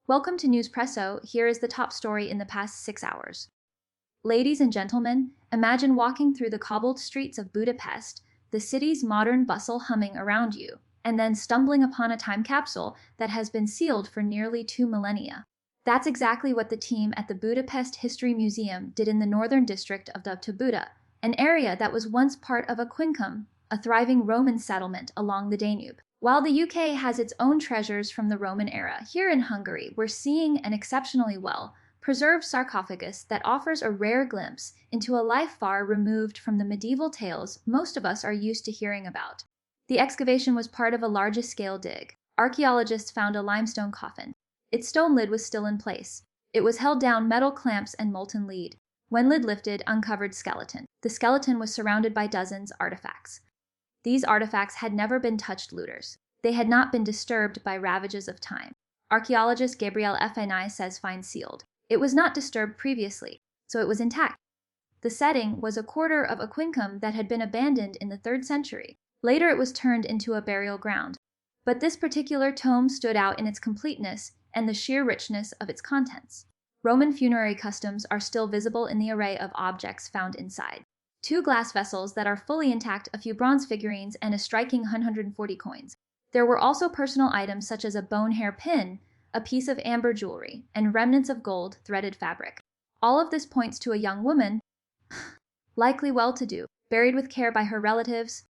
Welcome to Newspresso. Here is the top story in the past 6 hours. Ladies and gentlemen, imagine walking through the cobbled streets of Budapest, the city's modern bustle humming around you, and then stumbling upon a time capsule that has been sealed for nearly 2 millennia. That's exactly what the team at the Budapest History Museum did in the northern district of the Buda, an area that was once part of Aquincum, a thriving Roman settlement along the Danube. While the UK has its own treasures from the Roman era, here in Hungary we're seeing an exceptionally well-preserved sarcophagus that offers a rare glimpse into a life far removed from the medieval tales most of us are used to hearing about. The excavation was part of a larger-scale dig. Archaeologists found a limestone coffin. Its stone lid was still in place. It was held down metal clamps and molten lead. When lid lifted, uncovered skeleton. The skeleton was surrounded by dozens of artifacts. These artifacts had never been touched looters. They had not been disturbed by ravages of time. Archaeologist Gabriel Fni says find sealed. It was not disturbed previously, so it was intact. The setting was a quarter of Aquincum that had been abandoned in the 3rd century. Later it was turned into a burial ground. But this particular tome stood out in its completeness and the sheer richness of its contents. Roman funerary customs are still visible in the array of objects found inside. 2 glass vessels that are fully intact, a few bronze figurines, and a striking 140 coins. There were also personal items such as a bone hair pin, a piece of amber jewelry, and remnants of gold threaded fabric. All of this points to a young woman, likely well-to-do, buried with care by her relatives,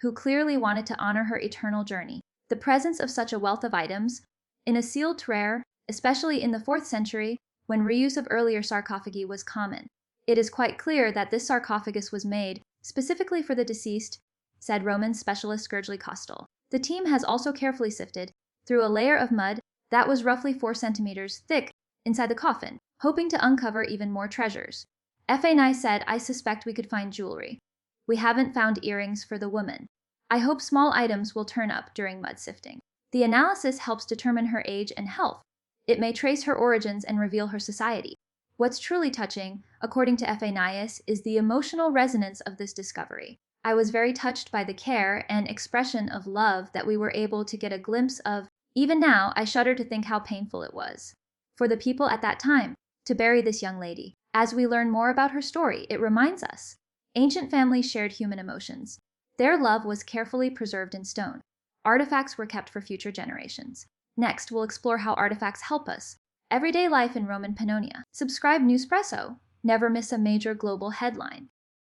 who clearly wanted to honor her eternal journey. The presence of such a wealth of items, in a sealed terre, especially in the 4th century, when reuse of earlier sarcophagi was common. It is quite clear that this sarcophagus was made specifically for the deceased, said Roman specialist Gergely Kostel. The team has also carefully sifted through a layer of mud that was roughly 4 centimeters thick inside the coffin, hoping to uncover even more treasures. Fni said, I suspect we could find jewelry. We haven't found earrings for the woman. I hope small items will turn up during mud sifting. The analysis helps determine her age and health. It may trace her origins and reveal her society. What's truly touching, according to Fni, is the emotional resonance of this discovery. I was very touched by the care and expression of love that we were able to get a glimpse of. Even now, I shudder to think how painful it was for the people at that time to bury this young lady. As we learn more about her story, it reminds us ancient families shared human emotions. Their love was carefully preserved in stone. Artifacts were kept for future generations. Next, we'll explore how artifacts help us. Everyday life in Roman Pannonia. Subscribe Newspresso. Never miss a major global headline.